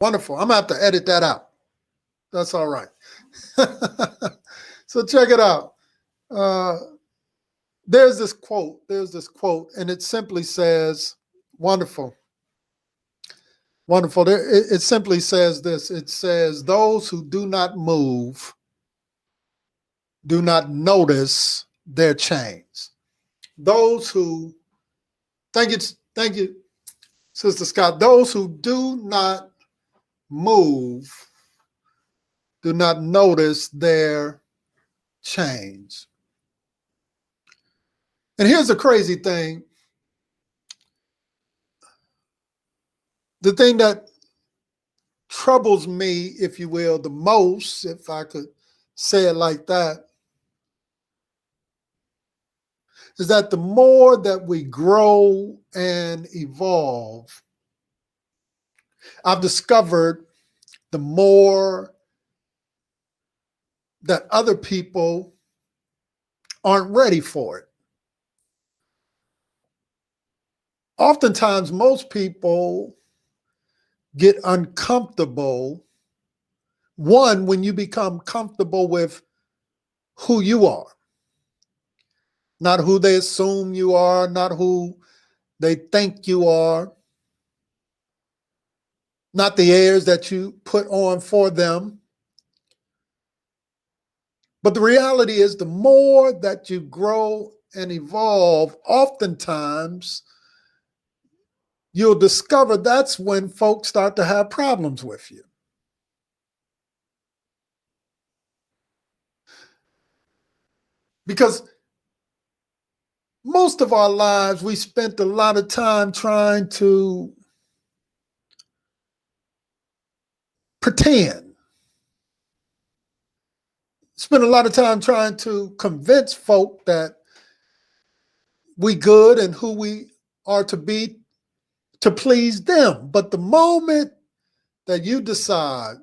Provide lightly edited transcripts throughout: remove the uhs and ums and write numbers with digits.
Wonderful. I'm going to have to edit that out. That's all right. So check it out. Uh, there's this quote. And it simply says, wonderful. Wonderful. It simply says this. It says, those who do not move do not notice their change. Those who, thank you, Sister Scott. Those who do not move do not notice their change. And here's the crazy thing. The thing that troubles me, if you will, the most, if I could say it like that, is that the more that we grow and evolve, I've discovered the more that other people aren't ready for it. Oftentimes, most people get uncomfortable, one, when you become comfortable with who you are, not who they assume you are, not who they think you are, not the airs that you put on for them. But the reality is, the more that you grow and evolve, oftentimes you'll discover that's when folks start to have problems with you. Because most of our lives, we spent a lot of time trying to pretend. Spent a lot of time trying to convince folk that we good and who we are to be to please them. But the moment that you decide,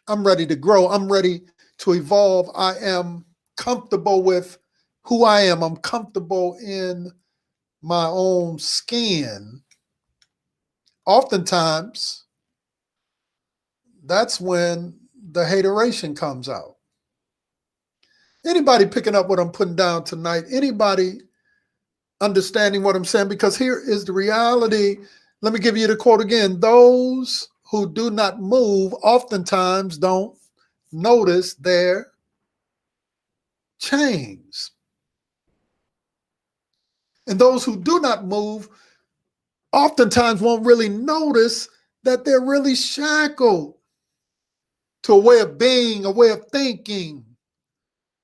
I'm ready to grow, I'm ready to evolve, I am comfortable with who I am, I'm comfortable in my own skin, oftentimes that's when the hateration comes out. Anybody picking up what I'm putting down tonight? Anybody understanding what I'm saying? Because here is the reality. Let me give you the quote again. Those who do not move oftentimes don't notice their change. And those who do not move oftentimes won't really notice that they're really shackled to a way of being, a way of thinking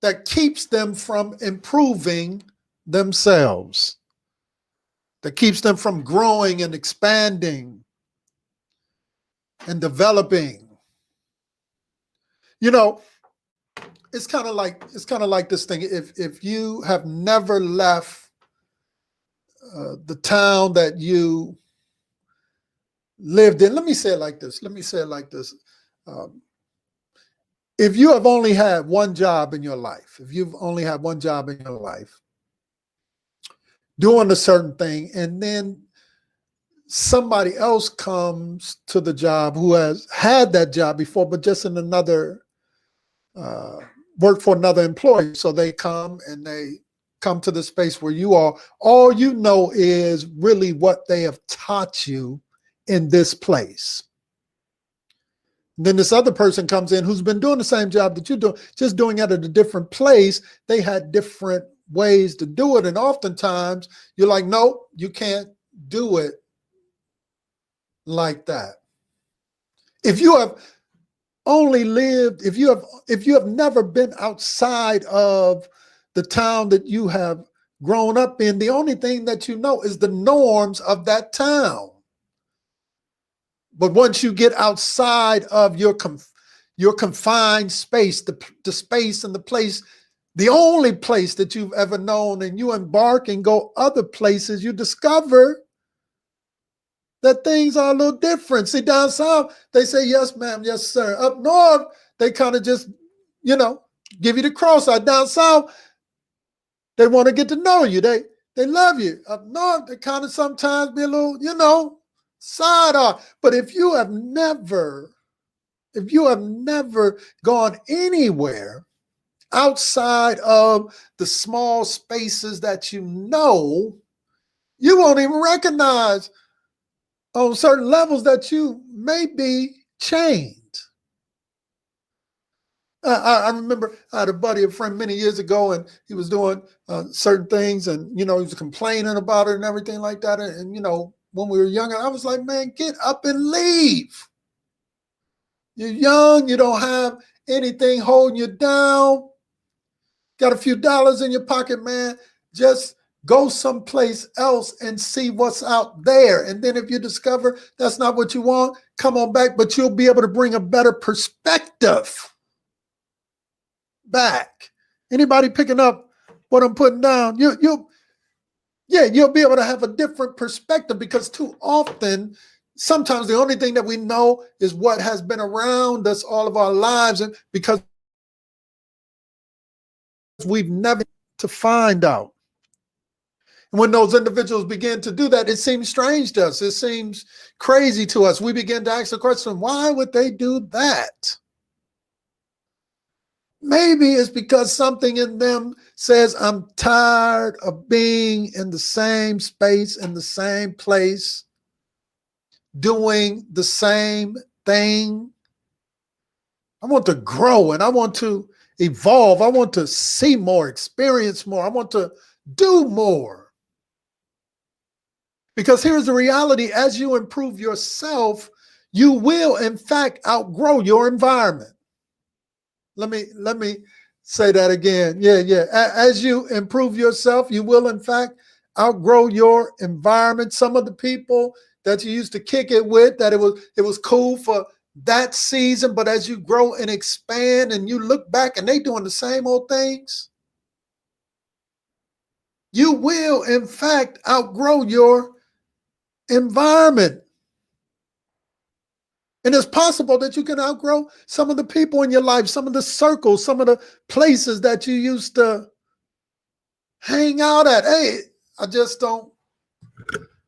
that keeps them from improving themselves, that keeps them from growing and expanding and developing. You know, it's kind of like this thing. If you have never left the town that you lived in, let me say it like this. If you have only had one job in your life, doing a certain thing, and then somebody else comes to the job who has had that job before, but just in another, work for another employer. So they come to the space where you are. All you know is really what they have taught you in this place. Then this other person comes in who's been doing the same job that you do, just doing it at a different place. They had different ways to do it. And oftentimes you're like, no, you can't do it like that. If you have only lived, if you have never been outside of the town that you have grown up in, the only thing that you know is the norms of that town. But once you get outside of your confined space, the space and the place, the only place that you've ever known, and you embark and go other places, you discover that things are a little different. See, down south, they say, yes, ma'am, yes, sir. Up north, they kind of just, give you the cross eye. Down south, they want to get to know you. They love you. Up north, they kind of sometimes be a little, Side art. But if you have never gone anywhere outside of the small spaces that you won't even recognize on certain levels that you may be chained. I remember I had a friend many years ago, and he was doing certain things, and he was complaining about it and everything like that. And when we were younger, I was like, man, get up and leave. You're young, you don't have anything holding you down. Got a few dollars in your pocket, man. Just go someplace else and see what's out there. And then if you discover that's not what you want, come on back, but you'll be able to bring a better perspective back. Anybody picking up what I'm putting down? You'll be able to have a different perspective, because too often, sometimes the only thing that we know is what has been around us all of our lives, and because we've never to find out. And when those individuals begin to do that, it seems strange to us. It seems crazy to us. We begin to ask the question, why would they do that? Maybe it's because something in them says, I'm tired of being in the same space, in the same place, doing the same thing. I want to grow and I want to evolve. I want to see more, experience more. I want to do more. Because here's the reality: as you improve yourself, you will in fact outgrow your environment. Let me say that again. Yeah. As you improve yourself, you will in fact outgrow your environment. Some of the people that you used to kick it with, that it was cool for that season, but as you grow and expand and you look back and they doing the same old things, you will in fact outgrow your environment. And it's possible that you can outgrow some of the people in your life, some of the circles, some of the places that you used to hang out at. Hey, I just don't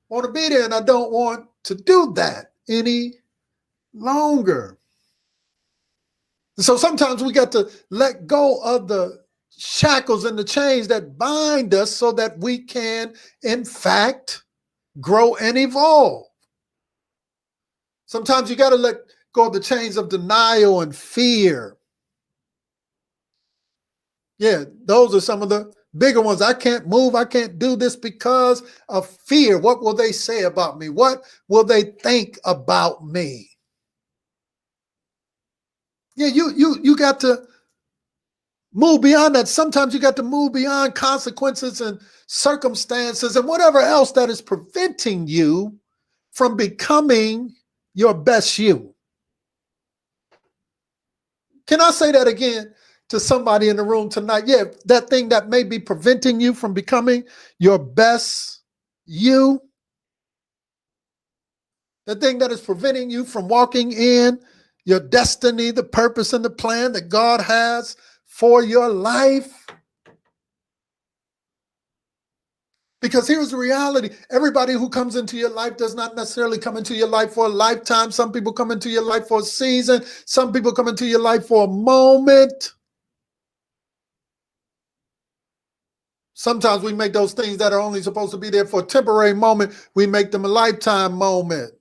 want to be there, and I don't want to do that any longer. So sometimes we got to let go of the shackles and the chains that bind us so that we can, in fact, grow and evolve. Sometimes you got to let go of the chains of denial and fear. Yeah, those are some of the bigger ones. I can't move. I can't do this because of fear. What will they say about me? What will they think about me? Yeah, you got to move beyond that. Sometimes you got to move beyond consequences and circumstances and whatever else that is preventing you from becoming your best you. Can I say that again to somebody in the room tonight? Yeah, that thing that may be preventing you from becoming your best you, the thing that is preventing you from walking in your destiny, the purpose and the plan that God has for your life. Because here's the reality: everybody who comes into your life does not necessarily come into your life for a lifetime. Some people come into your life for a season. Some people come into your life for a moment. Sometimes we make those things that are only supposed to be there for a temporary moment, we make them a lifetime moment.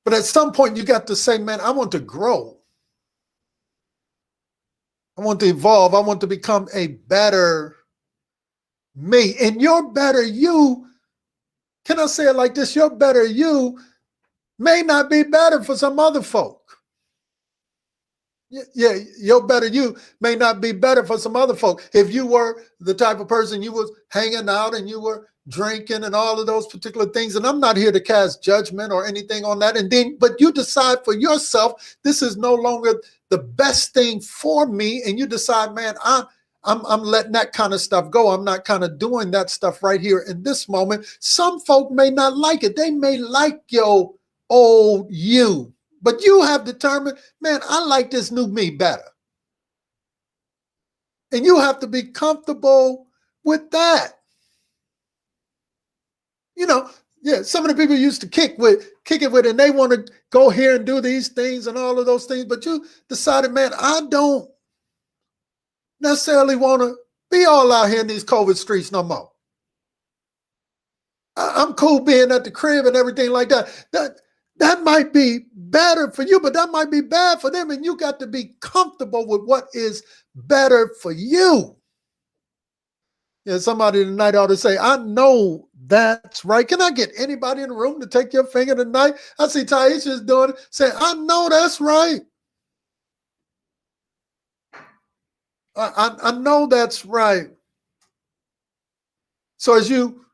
But at some point, you got to say, man, I want to grow. I want to evolve. I want to become a better me. And your better you, can I say it like this? Your better you may not be better for some other folk. Yeah, your better you may not be better for some other folk. If you were the type of person you was hanging out and you were drinking and all of those particular things, and I'm not here to cast judgment or anything on that, but you decide for yourself, this is no longer the best thing for me, and you decide, man, I'm letting that kind of stuff go. I'm not kind of doing that stuff right here in this moment. Some folk may not like it. They may like your old you. But you have determined, man, I like this new me better. And you have to be comfortable with that. Yeah, some of the people used to kick it with, and they want to go here and do these things and all of those things. But you decided, man, I don't necessarily want to be all out here in these COVID streets no more. I'm cool being at the crib and everything like that. That might be better for you, but that might be bad for them. And you got to be comfortable with what is better for you. Yeah, somebody tonight ought to say, I know that's right. Can I get anybody in the room to take your finger tonight? I see Taisha's doing it. Say, I know that's right. I know that's right. So as you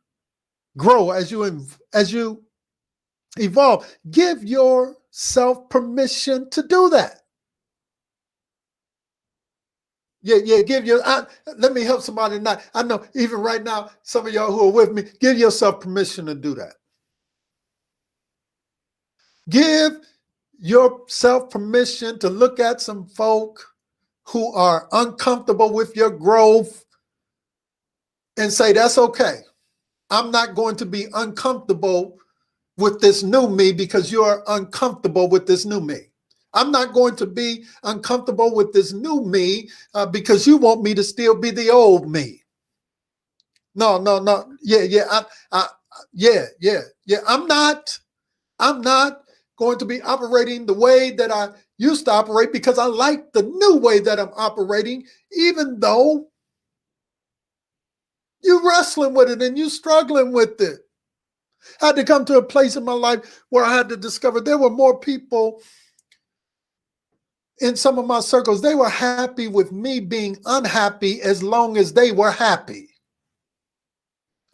grow, as you evolve, give yourself permission to do that. Yeah, let me help somebody tonight. I know even right now, some of y'all who are with me, give yourself permission to do that. Give yourself permission to look at some folk who are uncomfortable with your growth and say, that's okay. I'm not going to be uncomfortable with this new me because you're uncomfortable with this new me. I'm not going to be uncomfortable with this new me because you want me to still be the old me. No. Yeah. I'm not going to be operating the way that I used to operate because I like the new way that I'm operating, even though you're wrestling with it and you're struggling with it. I had to come to a place in my life where I had to discover there were more people in some of my circles. They were happy with me being unhappy as long as they were happy.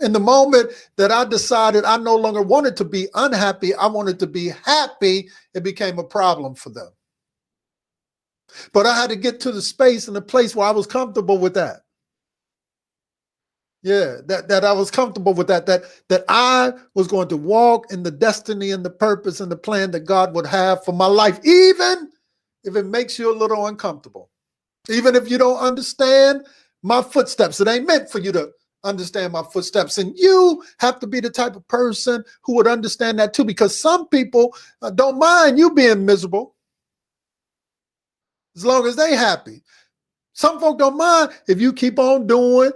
In the moment that I decided I no longer wanted to be unhappy, I wanted to be happy, it became a problem for them. But I had to get to the space and the place where I was comfortable with that. Yeah, that I was comfortable with that I was going to walk in the destiny and the purpose and the plan that God would have for my life, even if it makes you a little uncomfortable. Even if you don't understand my footsteps, it ain't meant for you to understand my footsteps. And you have to be the type of person who would understand that too, because some people don't mind you being miserable as long as they happy. Some folk don't mind if you keep on doing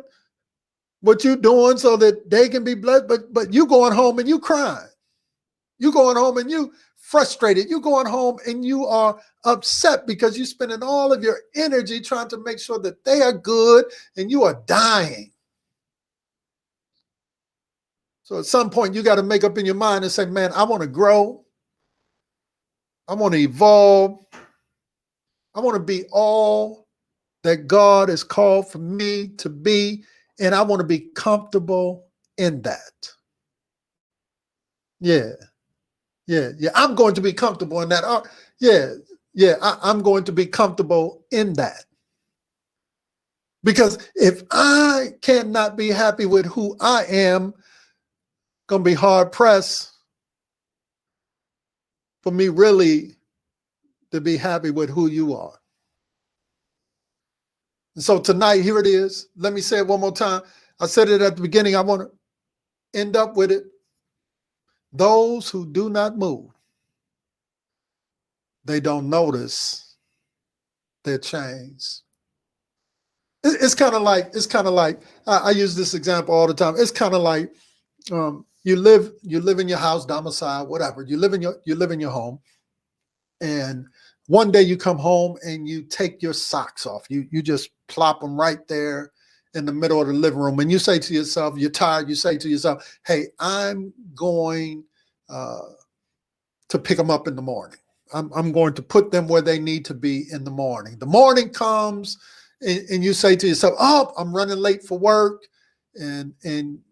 what you're doing so that they can be blessed, but you going home and you crying. You going home and you frustrated. You going home and you are upset because you're spending all of your energy trying to make sure that they are good and you are dying. So at some point you got to make up in your mind and say, man, I want to grow. I want to evolve. I want to be all that God has called for me to be. And I want to be comfortable in that. Yeah. I'm going to be comfortable in that. I'm going to be comfortable in that. Because if I cannot be happy with who I am, going to be hard pressed for me really to be happy with who you are. And so tonight, here it is. Let me say it one more time. I said it at the beginning. I want to end up with it. Those who do not move, they don't notice their change. It's kind of like I use this example all the time. It's kind of like you live in your house, domicile, whatever. You live in your home, and one day you come home and you take your socks off. You just plop them right there in the middle of the living room, and you say to yourself, you're tired. You say to yourself, "Hey, I'm going to pick them up in the morning. I'm going to put them where they need to be in the morning." The morning comes. And you say to yourself, "Oh, I'm running late for work," and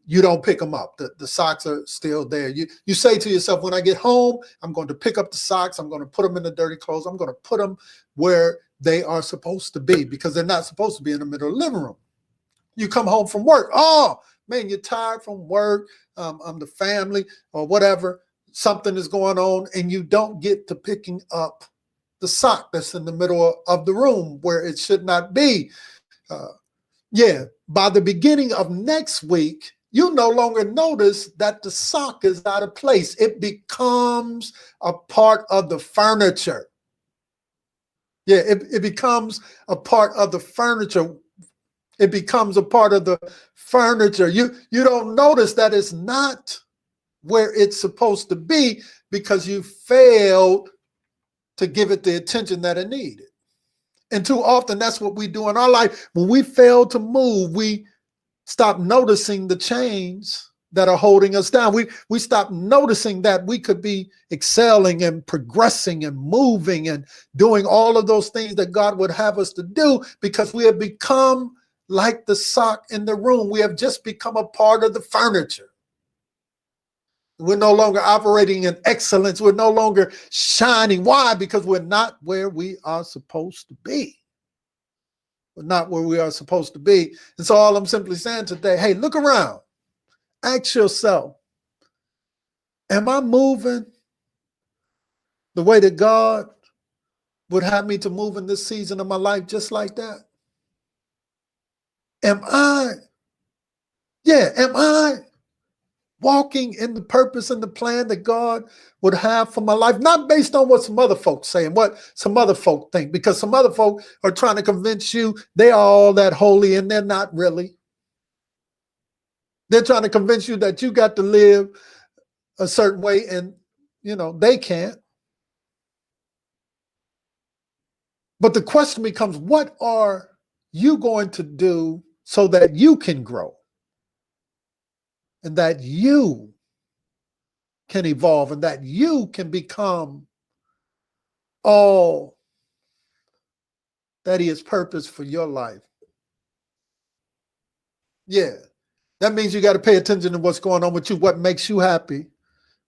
you don't pick them up. The socks are still there. You say to yourself, "When I get home, I'm going to pick up the socks. I'm going to put them in the dirty clothes. I'm going to put them where they are supposed to be because they're not supposed to be in the middle of the living room." You come home from work. Oh, man, you're tired from work, the family or whatever. Something is going on, and you don't get to picking up the sock that's in the middle of the room where it should not be. By the beginning of next week, you no longer notice that the sock is out of place. It becomes a part of the furniture. Yeah, it becomes a part of the furniture. It becomes a part of the furniture. You don't notice that it's not where it's supposed to be because you failed to give it the attention that it needed. And too often that's what we do in our life. When we fail to move, we stop noticing the chains that are holding us down. We stop noticing that we could be excelling and progressing and moving and doing all of those things that God would have us to do because we have become like the sock in the room. We have just become a part of the furniture. We're no longer operating in excellence. We're no longer shining. Why? Because we're not where we are supposed to be. We're not where we are supposed to be. And so all I'm simply saying today, hey, look around. Ask yourself, am I moving the way that God would have me to move in this season of my life just like that? Am I walking in the purpose and the plan that God would have for my life? Not based on what some other folks say and what some other folk think, because some other folk are trying to convince you they are all that holy and they're not really. They're trying to convince you that you got to live a certain way and, they can't. But the question becomes, what are you going to do so that you can grow and that you can evolve and that you can become all that He has purposed for your life? Yeah, that means you got to pay attention to what's going on with you, what makes you happy,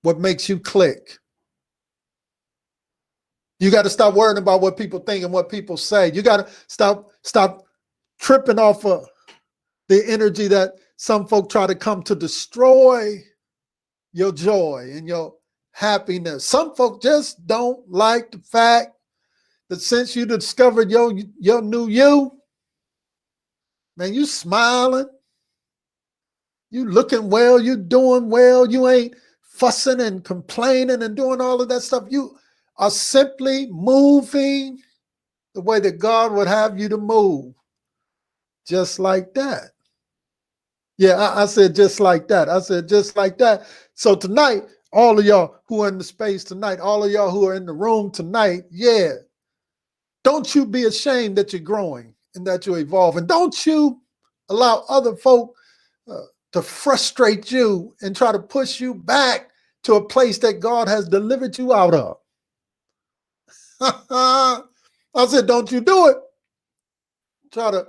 what makes you click. You got to stop worrying about what people think and what people say. You got to stop tripping off of the energy that some folk try to come to destroy your joy and your happiness. Some folk just don't like the fact that since you discovered your new you, man, you smiling, you looking well, you doing well, you ain't fussing and complaining and doing all of that stuff. You are simply moving the way that God would have you to move. Just like that. Yeah, I said just like that. I said just like that. So tonight, all of y'all who are in the space tonight, all of y'all who are in the room tonight, yeah, don't you be ashamed that you're growing and that you're evolving. Don't you allow other folk to frustrate you and try to push you back to a place that God has delivered you out of. I said, don't you do it. Try to,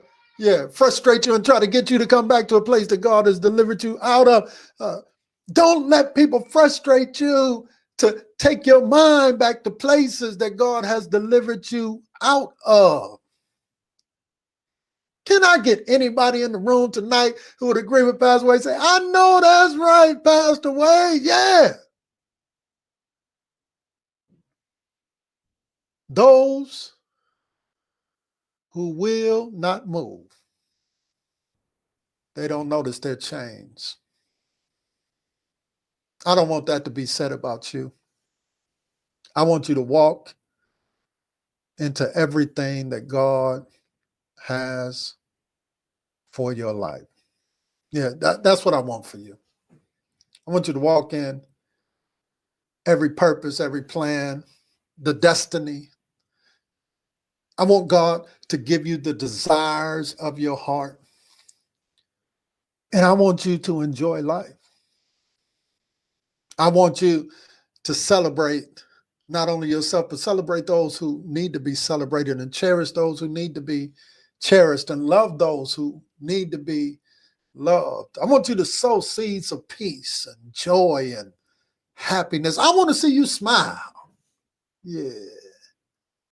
frustrate you and try to get you to come back to a place that God has delivered you out of. Don't let people frustrate you to take your mind back to places that God has delivered you out of. Can I get anybody in the room tonight who would agree with Pastor Wade? Say, I know that's right, Pastor Wade. Yeah. Those who will not move, they don't notice their chains. I don't want that to be said about you. I want you to walk into everything that God has for your life. Yeah, that's what I want for you. I want you to walk in every purpose, every plan, the destiny. I want God to give you the desires of your heart. And I want you to enjoy life. I want you to celebrate not only yourself, but celebrate those who need to be celebrated and cherish those who need to be cherished and love those who need to be loved. I want you to sow seeds of peace and joy and happiness. I want to see you smile. Yeah.